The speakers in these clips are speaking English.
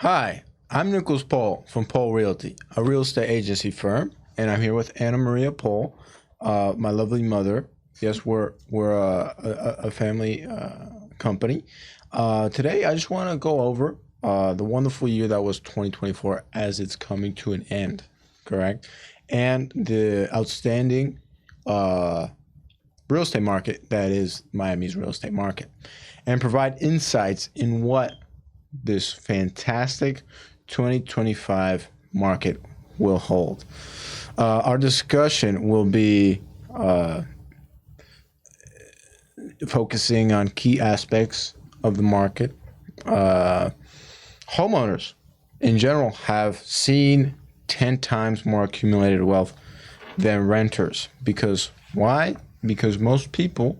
Hi, I'm Nicolas Pol from Pol Realty, a real estate agency firm, and I'm here with Anna Maria Pol, my lovely mother. Yes, we're a family company. Today, I just want to go over the wonderful year that was 2024 as it's coming to an end, correct? And the outstanding real estate market that is Miami's real estate market, and provide insights in what this fantastic 2025 market will hold. Our discussion will be focusing on key aspects of the market. Homeowners in general have seen 10 times more accumulated wealth than renters. Because why? Because most people,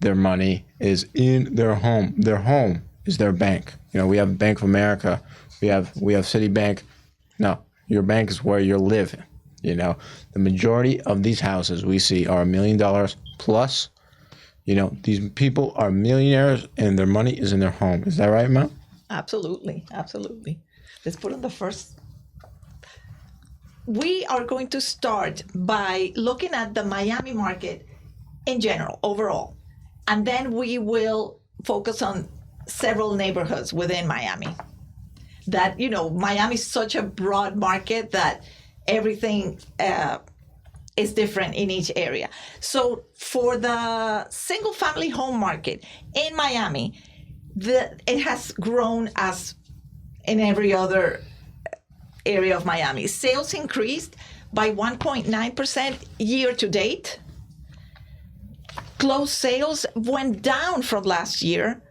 their money is in their home. Their home is their bank. You know, we have Bank of America, we have Citibank. No, your bank is where you're living. You know, the majority of these houses we see are $1 million plus. You know, these people are millionaires and their money is in their home. Is that right, Mel? Absolutely. Let's put on the first. We are going to start by looking at the Miami market in general, overall. And then we will focus on several neighborhoods within Miami. That, you know, Miami is such a broad market that everything is different in each area. So for the single family home market in Miami, it has grown as in every other area of Miami. Sales increased by 1.9% year to date. Closed sales went down from last year,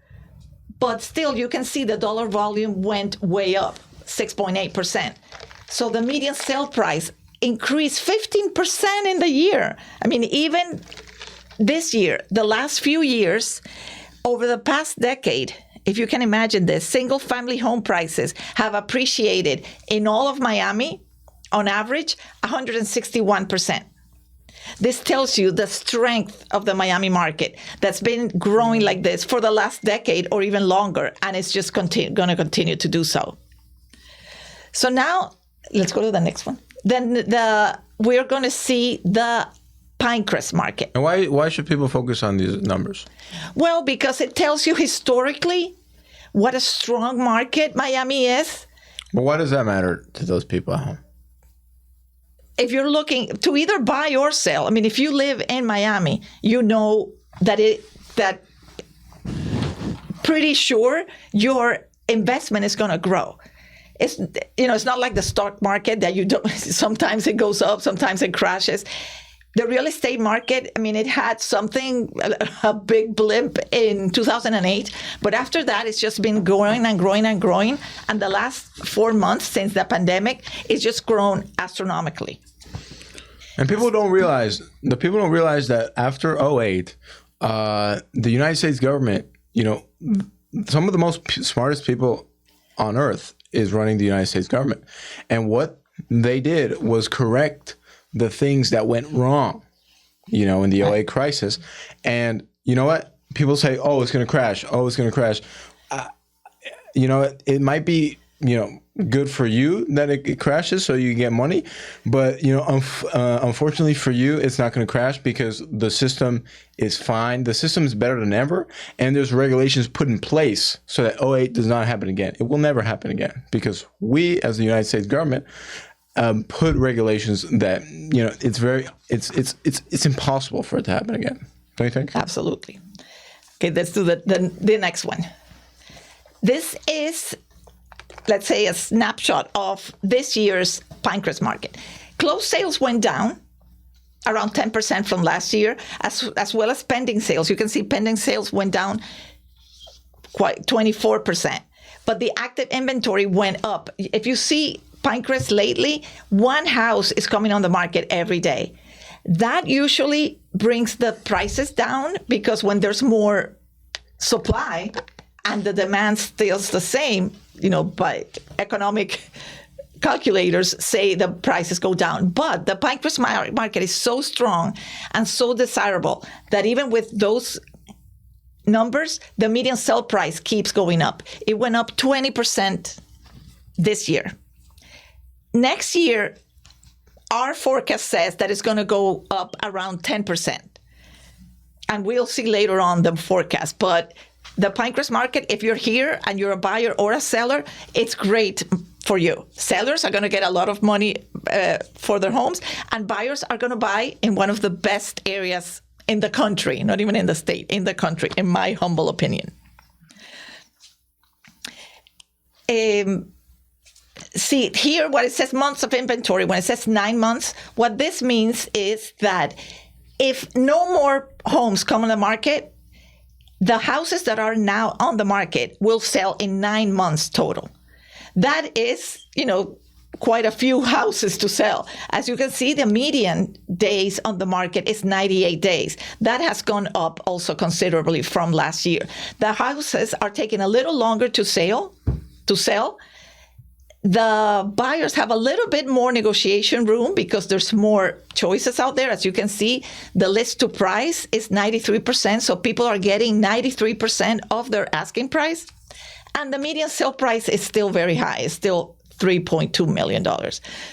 but still you can see the dollar volume went way up, 6.8%. So the median sale price increased 15% in the year. I mean, even this year, the last few years, over the past decade, if you can imagine this, single family home prices have appreciated in all of Miami, on average, 161%. This tells you the strength of the Miami market that's been growing like this for the last decade or even longer, and it's just going to continue to do so. So now, let's go to the next one. Then we're going to see the Pinecrest market. And why should people focus on these numbers? Well, because it tells you historically what a strong market Miami is. But why does that matter to those people at home? If you're looking to either buy or sell, I mean, if you live in Miami, you know that pretty sure your investment is going to grow. It's not like the stock market that you don't. Sometimes it goes up, sometimes it crashes. The real estate market, I mean, it had a big blip in 2008, but after that, it's just been growing and growing and growing. And the last 4 months since the pandemic, it's just grown astronomically. And people don't realize that after '08, the United States government, you know, some of the most smartest people on earth is running the United States government. And what they did was correct the things that went wrong, you know, in the '08 crisis. And you know what? People say, oh, it's going to crash. Oh, it's going to crash. You know, it might be, you know, good for you that it crashes so you get money. But, you know, unfortunately for you, it's not going to crash because the system is fine. The system is better than ever. And there's regulations put in place so that '08 does not happen again. It will never happen again because we, as the United States government, put regulations that, you know, it's impossible for it to happen again. Don't you think? Absolutely. Okay, let's do the next one. This is, let's say, a snapshot of this year's Pinecrest market. Closed sales went down around 10% from last year, as well as pending sales. You can see pending sales went down quite 24%. But the active inventory went up. If you see Pinecrest lately, one house is coming on the market every day. That usually brings the prices down because when there's more supply and the demand stays the same, you know, by economic calculators say the prices go down. But the Pinecrest market is so strong and so desirable that even with those numbers, the median sell price keeps going up. It went up 20% this year. Next year, our forecast says that it's going to go up around 10%. And we'll see later on the forecast. But the Pinecrest market, if you're here and you're a buyer or a seller, it's great for you. Sellers are going to get a lot of money for their homes, and buyers are going to buy in one of the best areas in the country, not even in the state, in the country, in my humble opinion. See here what it says months of inventory. When it says 9 months, what this means is that if no more homes come on the market, the houses that are now on the market will sell in 9 months total. That is, quite a few houses to sell. As you can see, the median days on the market is 98 days. That has gone up also considerably from last year. The houses are taking a little longer to sell. The buyers have a little bit more negotiation room because there's more choices out there. As you can see, the list to price is 93%. So people are getting 93% of their asking price. And the median sale price is still very high. It's still $3.2 million.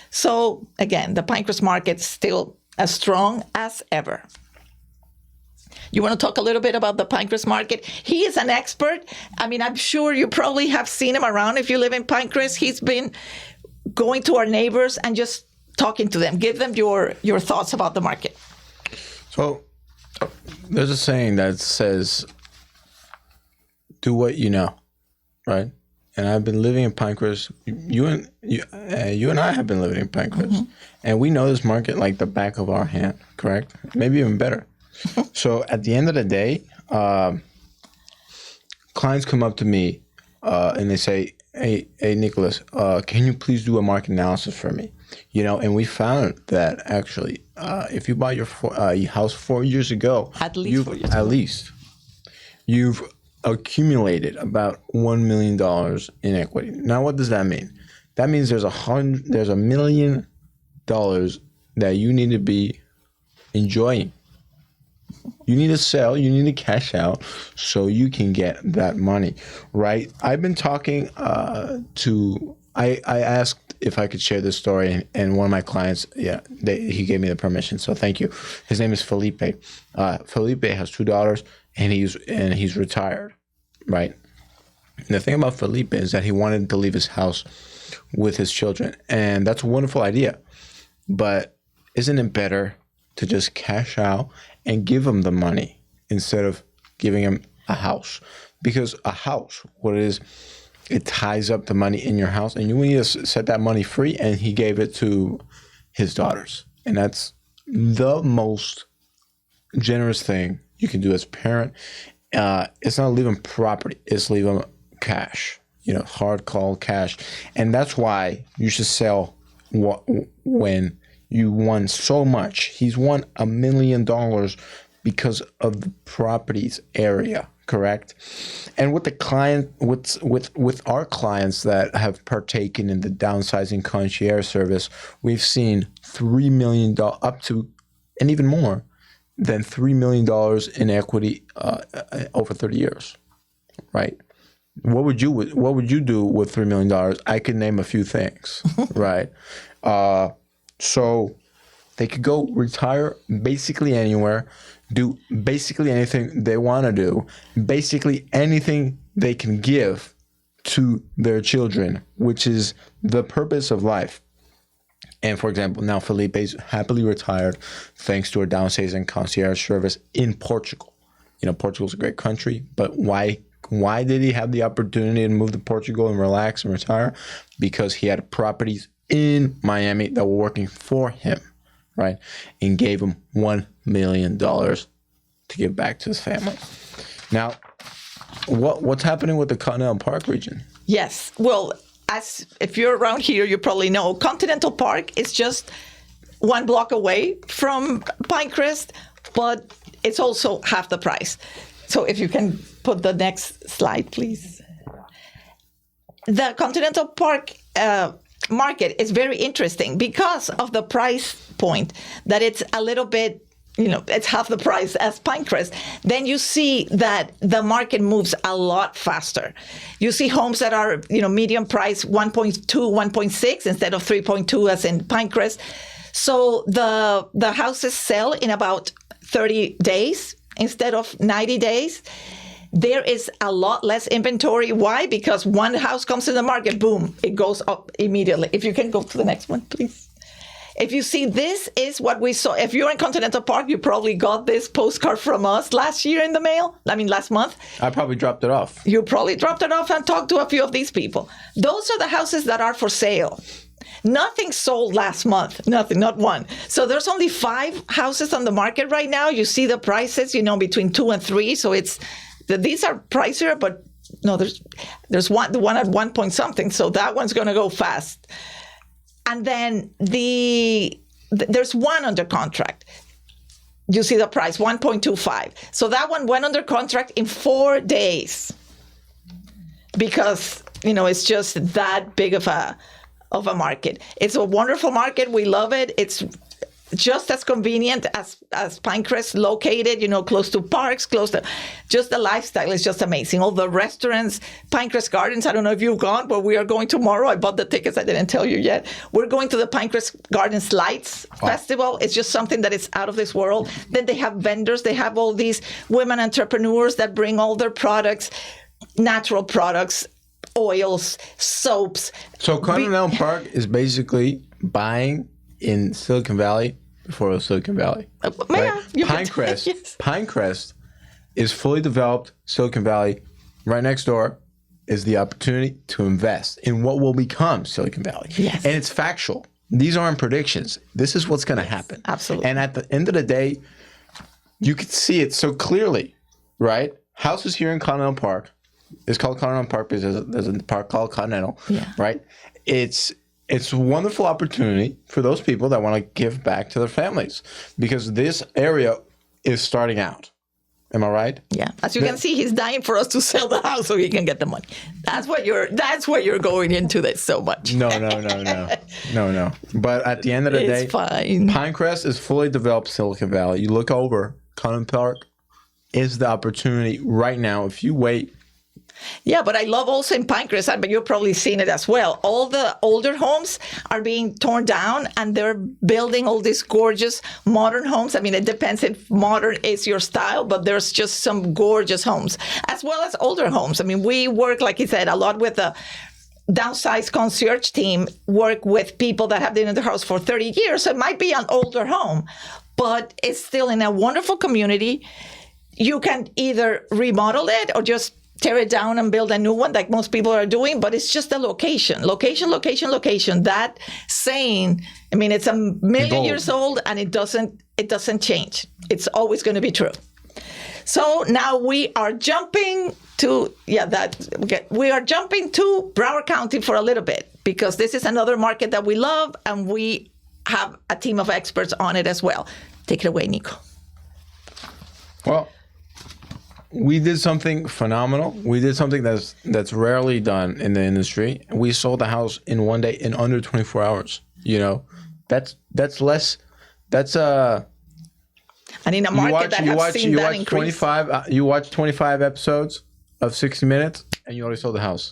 So again, the Pinecrest market is still as strong as ever. You want to talk a little bit about the Pinecrest market? He is an expert. I mean, I'm sure you probably have seen him around if you live in Pinecrest. He's been going to our neighbors and just talking to them. Give them your thoughts about the market. So there's a saying that says, do what you know, right? And I've been living in Pinecrest. You and I have been living in Pinecrest. And we know this market like the back of our hand, correct? Maybe even better. So at the end of the day, clients come up to me and they say, hey, Nicolas, can you please do a market analysis for me? And we found that actually, if you bought your house 4 years ago, at least you've accumulated about $1 million in equity. Now, what does that mean? That means there's $1 million that you need to be enjoying. You need to sell, you need to cash out so you can get that money, right? I've been talking I asked if I could share this story, and one of my clients, he gave me the permission, so thank you. His name is Felipe. Felipe has 2 daughters, and he's retired, right? And the thing about Felipe is that he wanted to leave his house with his children, and that's a wonderful idea. But isn't it better to just cash out and give him the money instead of giving him a house? Because a house, what it is, it ties up the money in your house, and you need to set that money free, and he gave it to his daughters. And that's the most generous thing you can do as a parent. It's not leaving property, it's leaving cash, hard call cash. And that's why you should sell when you won so much. He's won $1 million because of the property's area, correct? And with the client, with our clients that have partaken in the downsizing concierge service, we've seen $3 million up to, and even more than $3 million in equity over 30 years, right? What would you do with $3 million? I could name a few things, right? So they could go retire basically anywhere, do basically anything they want to do, basically anything they can give to their children, which is the purpose of life. And for example, now Felipe's happily retired thanks to a downsizing concierge service in Portugal. Portugal's a great country, but why did he have the opportunity to move to Portugal and relax and retire? Because he had properties in Miami that were working for him, right? And gave him $1 million to give back to his family. Now, what's happening with the Continental Park region? Yes. Well, if you're around here, you probably know Continental Park is just 1 block away from Pinecrest, but it's also half the price. So if you can put the next slide, please. The Continental Park market is very interesting because of the price point, that it's a little bit it's half the price as Pinecrest, then you see that the market moves a lot faster. You see homes that are, medium price 1.2, 1.6 instead of 3.2 as in Pinecrest. So the houses sell in about 30 days instead of 90 days. There is a lot less inventory. Why? Because one house comes to the market, boom, it goes up immediately. If you can go to the next one, please. If you see, this is what we saw. If you're in Continental Park, you probably got this postcard from us last year in the mail. Last month. I probably dropped it off. You probably dropped it off and talked to a few of these people. Those are the houses that are for sale. Nothing sold last month. Nothing, not one. So there's only 5 houses on the market right now. You see the prices, between 2 and 3. So these are pricier, but no, there's one, the one at 1 point something. So that one's going to go fast. And then there's one under contract. You see the price, 1.25. So that one went under contract in 4 days because, it's just that big of a market. It's a wonderful market. We love it. It's just as convenient as Pinecrest, located, close to parks, just the lifestyle is just amazing. All the restaurants, Pinecrest Gardens, I don't know if you've gone, but we are going tomorrow. I bought the tickets. I didn't tell you yet. We're going to the Pinecrest Gardens Lights Festival. It's just something that is out of this world. Then they have vendors. They have all these women entrepreneurs that bring all their products, natural products, oils, soaps. So Continental Park is basically buying in Silicon Valley before it was Silicon Valley. Right? Pinecrest, yes. Pinecrest is fully developed Silicon Valley. Right next door is the opportunity to invest in what will become Silicon Valley. Yes. And it's factual. These aren't predictions. This is what's going to happen. Absolutely. And at the end of the day, you can see it so clearly, right? Houses here in Continental Park. It's called Continental Park because there's a park called Continental, right? It's a wonderful opportunity for those people that want to give back to their families because this area is starting out. Am I right? Yeah. As you can see, he's dying for us to sell the house so he can get the money. That's what you're going into this so much. No. But at the end of the day, fine. Pinecrest is fully developed Silicon Valley. You look over, Continental Park is the opportunity right now. If you wait. Yeah, but I love also in Pinecrest, but you've probably seen it as well. All the older homes are being torn down and they're building all these gorgeous modern homes. I mean, it depends if modern is your style, but there's just some gorgeous homes as well as older homes. I mean, we work, like you said, a lot with the downsized concierge team, work with people that have been in the house for 30 years. So it might be an older home, but it's still in a wonderful community. You can either remodel it or just tear it down and build a new one like most people are doing, but it's just a location. That saying, I mean, it's a million years old and it doesn't change. It's always going to be true. So now we are jumping to, Broward County for a little bit because this is another market that we love and we have a team of experts on it as well. Take it away, Nico. Well, we did something phenomenal. We did something that's rarely done in the industry. We sold the house in one day in under 24 hours. That's less. That's and in a market that has seen that increase. You watch 25 episodes of 60 Minutes, and you already sold the house.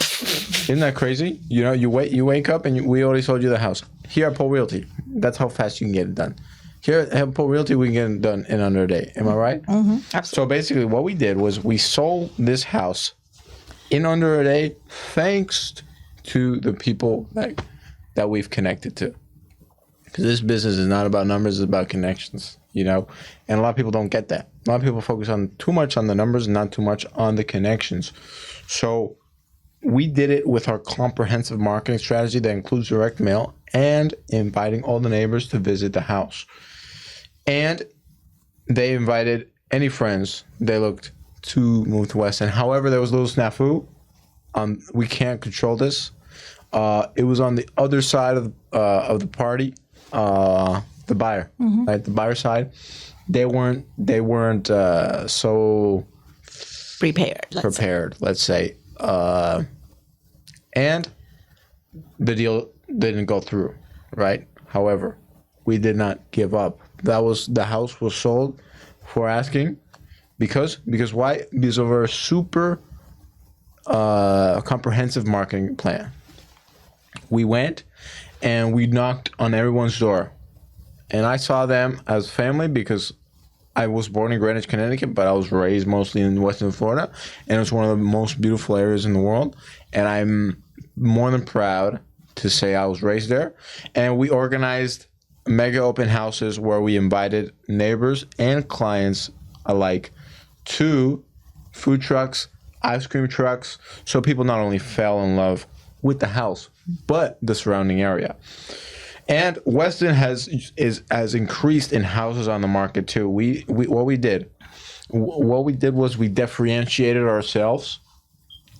Isn't that crazy? You wake up and we already sold you the house. Here at Pol Realty, that's how fast you can get it done. Here at Pol Realty, we can get it done in under a day. Am I right? Mm-hmm. Absolutely. So basically what we did was we sold this house in under a day thanks to the people that we've connected to. Because this business is not about numbers, it's about connections, And a lot of people don't get that. A lot of people focus too much on the numbers and not too much on the connections. So we did it with our comprehensive marketing strategy that includes direct mail and inviting all the neighbors to visit the house. And they invited any friends they looked to move to Weston. However, there was a little snafu. We can't control this. It was on the other side of the party, the buyer, right? The buyer side. They weren't so prepared. Let's say, and the deal didn't go through, right? However, we did not give up the house was sold for asking. Because why? Because of our super comprehensive marketing plan. We went and we knocked on everyone's door. And I saw them as family because I was born in Greenwich, Connecticut, but I was raised mostly in Weston, Florida. And it's one of the most beautiful areas in the world. And I'm more than proud to say I was raised there. And we organized mega open houses where we invited neighbors and clients alike to food trucks, ice cream trucks, so people not only fell in love with the house, but the surrounding area. And Weston has increased in houses on the market too. What we did was we differentiated ourselves.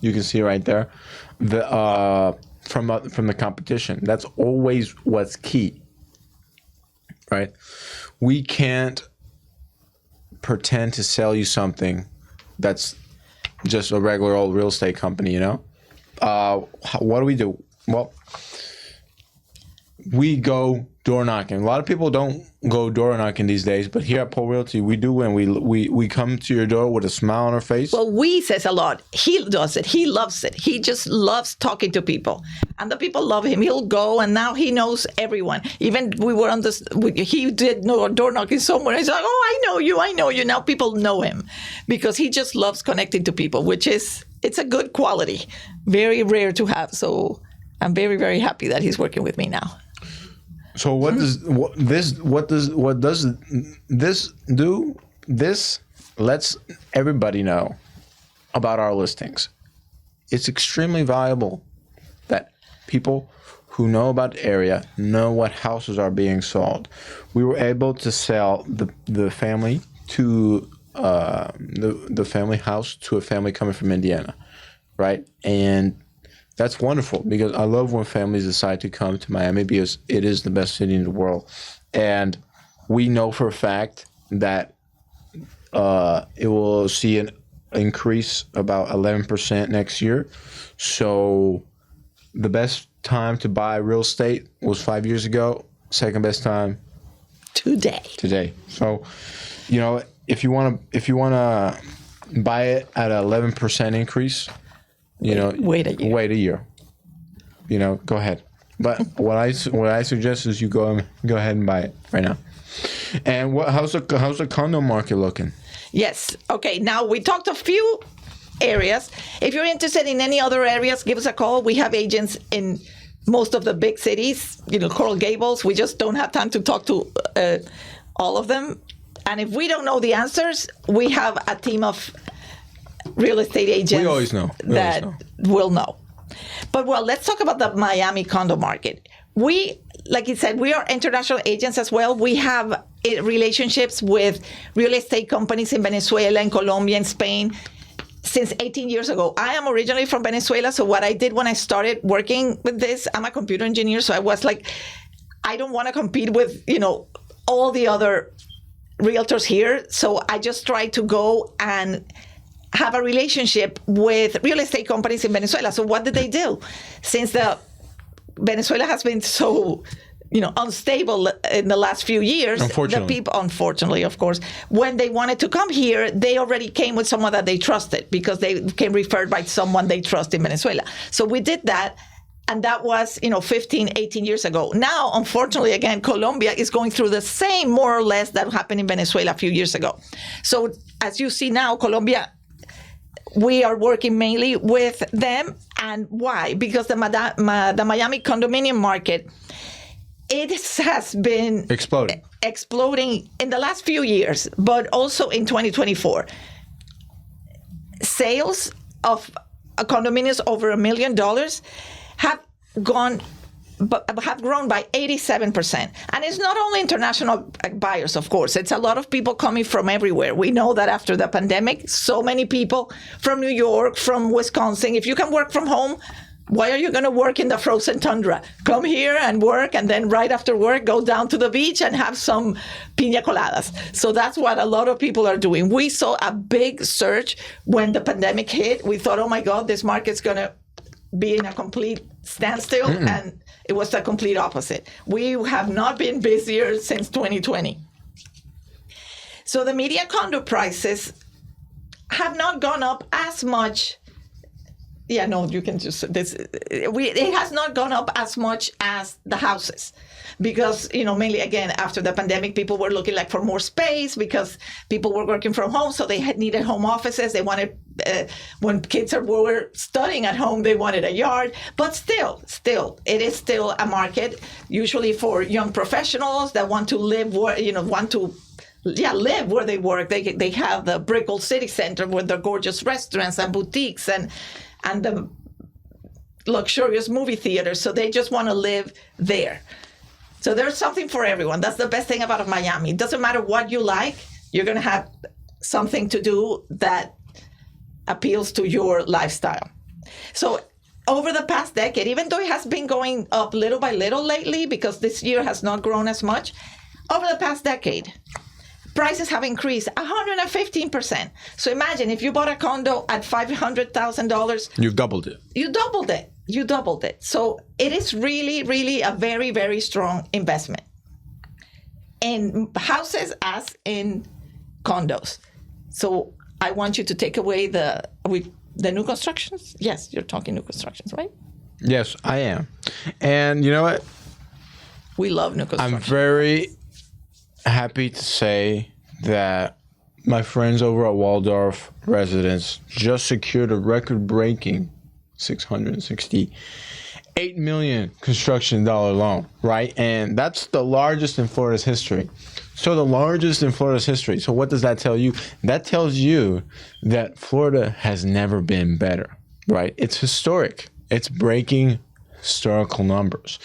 You can see right there, from the competition. That's always what's key, right? We can't pretend to sell you something that's just a regular old real estate company, you know? What do? Well, we go door knocking. A lot of people don't go door knocking these days, but here at Pol Realty, we do, and we come to your door with a smile on our face. Well, we says a lot. He does it. He loves it. He just loves talking to people, and the people love him. He'll go, and now he knows everyone. Even we were on this. He did no door knocking somewhere. He's like, "Oh, I know you." Now people know him because he just loves connecting to people, which is it's a good quality, very rare to have. So I'm very, very happy that he's working with me now. So what does this do? This lets everybody know about our listings. It's extremely valuable that people who know about the area know what houses are being sold. We were able to sell the family to the family house to a family coming from Indiana, right? And that's wonderful because I love when families decide to come to Miami because it is the best city in the world. And we know for a fact that it will see an increase about 11% next year. So the best time to buy real estate was 5 years ago. Second best time today. So, you know, if you want to buy it at an 11% increase, you know, wait a year. You know, go ahead. But what I suggest is you go ahead and buy it right now. And how's the condo market looking? Yes. Okay. Now we talked a few areas. If you're interested in any other areas, give us a call. We have agents in most of the big cities. You know, Coral Gables. We just don't have time to talk to all of them. And if we don't know the answers, we have a team of real estate agents we always know. Will know. But well, let's talk about the Miami condo market. We, like you said, we are international agents as well. We have relationships with real estate companies in Venezuela, in Colombia, in Spain since 18 years ago. I am originally from Venezuela, so what I did when I started working with this, I'm a computer engineer, so I was like, I don't want to compete with, you know, all the other realtors here. So I just tried to go and have a relationship with real estate companies in Venezuela. So what did they do? Since Venezuela has been so, you know, unstable in the last few years, the people, unfortunately, of course, when they wanted to come here, they already came with someone that they trusted because they came referred by someone they trust in Venezuela. So we did that. And that was, you know, 15, 18 years ago. Now, unfortunately, again, Colombia is going through the same, more or less, that happened in Venezuela a few years ago. So as you see now, Colombia, we are working mainly with them. And why? Because the Miami condominium market, it has been exploding in the last few years, but also in 2024. Sales of condominiums over $1 million have grown by 87%. And it's not only international buyers, of course. It's a lot of people coming from everywhere. We know that after the pandemic, so many people from New York, from Wisconsin. If you can work from home, why are you going to work in the frozen tundra? Come here and work, and then right after work, go down to the beach and have some piña coladas. So that's what a lot of people are doing. We saw a big surge when the pandemic hit. We thought, oh my God, this market's going to be in a complete standstill, and it was the complete opposite. We have not been busier since 2020. So the median condo prices have not gone up as much. Yeah, no, you can just it has not gone up as much as the houses, because mainly again after the pandemic, people were looking like for more space because people were working from home, so they needed home offices. They wanted when kids were studying at home, they wanted a yard. But still, it is still a market usually for young professionals that want to live live where they work. They have the Brickell City Center with their gorgeous restaurants and boutiques and the luxurious movie theaters. So they just want to live there. So there's something for everyone. That's the best thing about Miami. It doesn't matter what you like, you're going to have something to do that appeals to your lifestyle. So over the past decade, even though it has been going up little by little lately, because this year has not grown as much, over the past decade, prices have increased 115%. So imagine if you bought a condo at $500,000. You've doubled it. You doubled it. So it is really, really a very, very strong investment in houses as in condos. So I want you to take away the new constructions. Yes, you're talking new constructions, right? Yes, I am. And you know what? We love new construction. I'm very happy to say that my friends over at Waldorf Residence just secured a record-breaking $668 million construction dollar loan, right? And that's the largest in Florida's history. So what does that tell you? That tells you that Florida has never been better, right? It's historic. It's breaking historical numbers.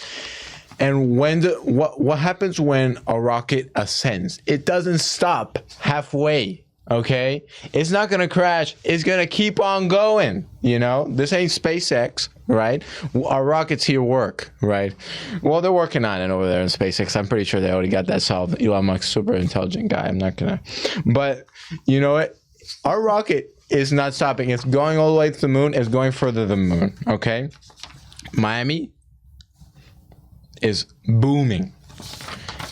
And what happens when a rocket ascends? It doesn't stop halfway, okay? It's not going to crash. It's going to keep on going, This ain't SpaceX, right? Our rockets here work, right? Well, they're working on it over there in SpaceX. I'm pretty sure they already got that solved. Elon Musk's super intelligent guy. I'm not going to. But you know what? Our rocket is not stopping. It's going all the way to the moon. It's going further than the moon, okay? Miami is booming.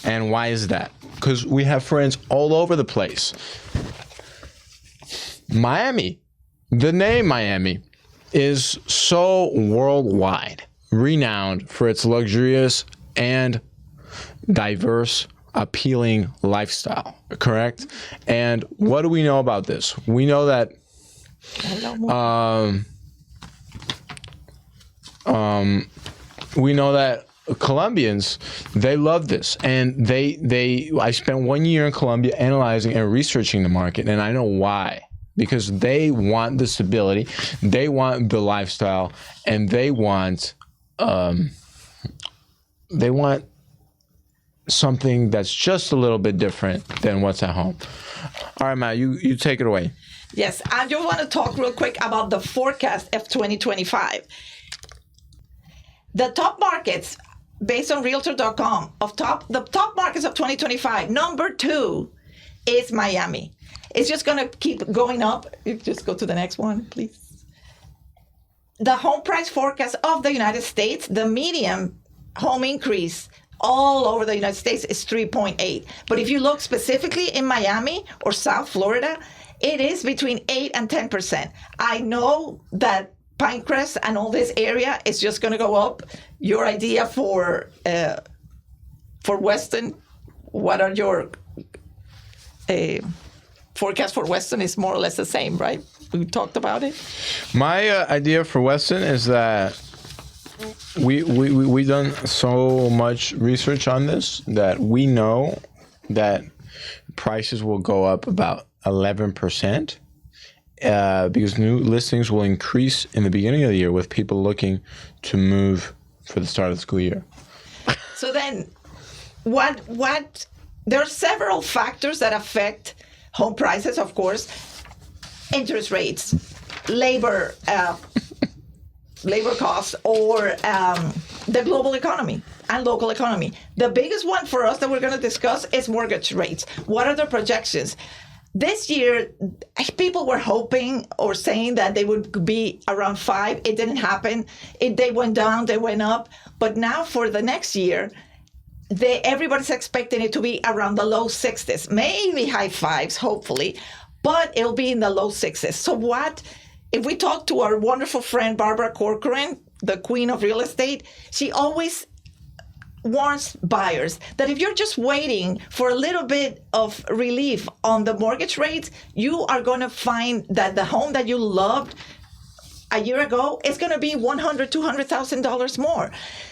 And why is that? Because we have friends all over the place. Miami, the name Miami, is so worldwide, renowned for its luxurious and diverse, appealing lifestyle, correct? And what do we know about this? We know that Colombians, they love this, and I spent 1 year in Colombia analyzing and researching the market, and I know why. Because they want the stability, they want the lifestyle, and they want something that's just a little bit different than what's at home. All right, Matt, you take it away. Yes, I just want to talk real quick about the forecast of 2025. The top markets, based on Realtor.com, the top markets of 2025, number 2 is Miami. It's just going to keep going up. You just go to the next one, please. The home price forecast of the United States, the median home increase all over the United States is 3.8. But if you look specifically in Miami or South Florida, it is between 8 and 10%. I know that Pinecrest and all this area is just going to go up. Your idea for Weston, what are your forecast for Weston is more or less the same, right? We talked about it. My idea for Weston is that we done so much research on this that we know that prices will go up about 11%. Because new listings will increase in the beginning of the year with people looking to move for the start of the school year. So then, what? There are several factors that affect home prices, of course. Interest rates, labor costs, or the global economy and local economy. The biggest one for us that we're going to discuss is mortgage rates. What are the projections? This year, people were hoping or saying that they would be around 5. It didn't happen. They went down, they went up. But now for the next year, everybody's expecting it to be around the low 60s, maybe high fives, hopefully, but it'll be in the low 60s. So what, if we talk to our wonderful friend, Barbara Corcoran, the queen of real estate, she always warns buyers that if you're just waiting for a little bit of relief on the mortgage rates, you are going to find that the home that you loved a year ago is going to be $100,000, $200,000 more.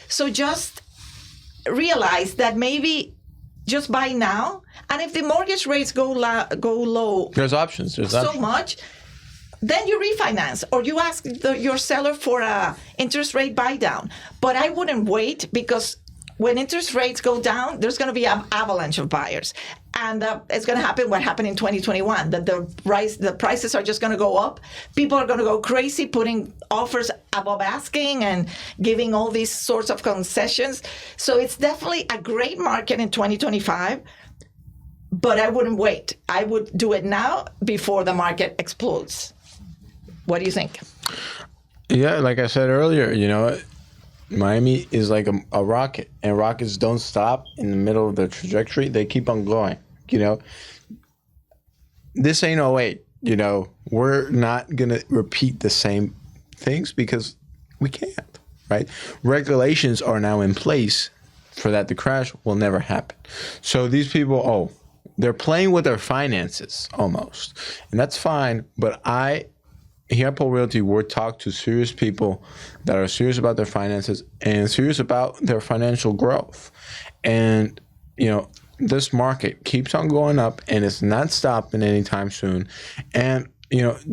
So just realize that maybe just buy now, and if the mortgage rates go low, there's options. Much, then you refinance or you ask your seller for a interest rate buy down. But I wouldn't wait, because when interest rates go down, there's going to be an avalanche of buyers. And it's going to happen what happened in 2021, that the prices are just going to go up. People are going to go crazy, putting offers above asking and giving all these sorts of concessions. So it's definitely a great market in 2025, but I wouldn't wait. I would do it now before the market explodes. What do you think? Yeah, like I said earlier, Miami is like a rocket, and rockets don't stop in the middle of their trajectory. They keep on going, This ain't '08, We're not going to repeat the same things because we can't, right? Regulations are now in place for that to crash. Will never happen. So these people, they're playing with their finances almost. And that's fine, but here at Pol Realty, we're talking to serious people that are serious about their finances and serious about their financial growth. And, this market keeps on going up, and it's not stopping anytime soon. And,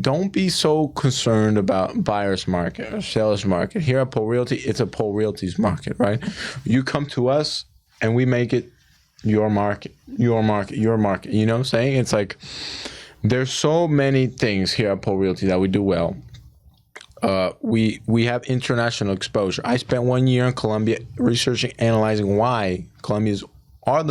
don't be so concerned about buyer's market or seller's market. Here at Pol Realty, it's a Pol Realty's market, right? You come to us and we make it your market, your market, your market. You know what I'm saying? It's like, there's so many things here at Pol Realty that we do well. We have international exposure. I spent 1 year in Colombia researching, analyzing why Colombians are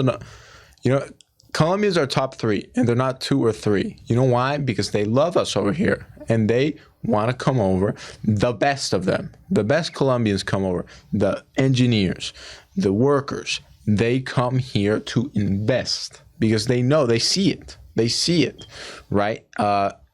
Colombians are top 3, and they're not 2 or 3. You know why? Because they love us over here, and they want to come over. The best of them, the best Colombians come over. The engineers, the workers, they come here to invest because they know, they see it. They see it, right?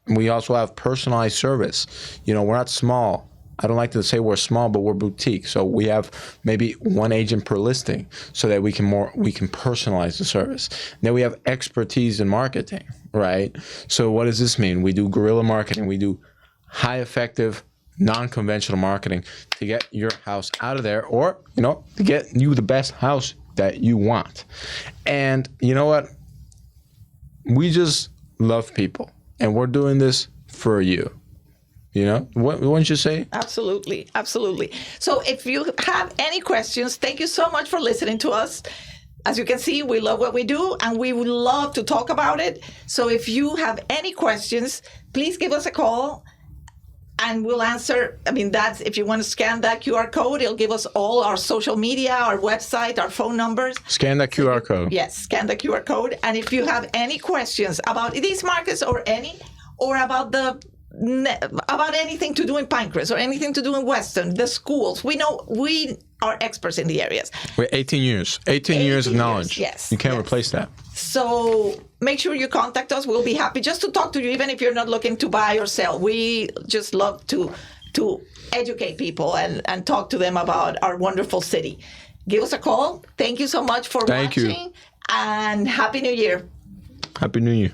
We also have personalized service. We're not small. I don't like to say we're small, but we're boutique. So we have maybe one agent per listing so that we can personalize the service. Then we have expertise in marketing, right? So what does this mean? We do guerrilla marketing. We do high effective, non-conventional marketing to get your house out of there, or, to get you the best house that you want. And you know what? We just love people, and we're doing this for you. What wouldn't you say? Absolutely. Absolutely. So if you have any questions, thank you so much for listening to us. As you can see, we love what we do, and we would love to talk about it. So if you have any questions, please give us a call, and we'll answer. That's, if you want to scan that QR code, it'll give us all our social media, our website, our phone numbers. Scan that QR code. Yes, scan the QR code. And if you have any questions about these markets or about anything to do in Pinecrest or anything to do in Weston, the schools, we know we are experts in the areas. We're 18 years of knowledge. Yes. You can't replace that. So make sure you contact us. We'll be happy just to talk to you, even if you're not looking to buy or sell. We just love to educate people and talk to them about our wonderful city. Give us a call. Thank you so much for watching. You. And Happy New Year. Happy New Year.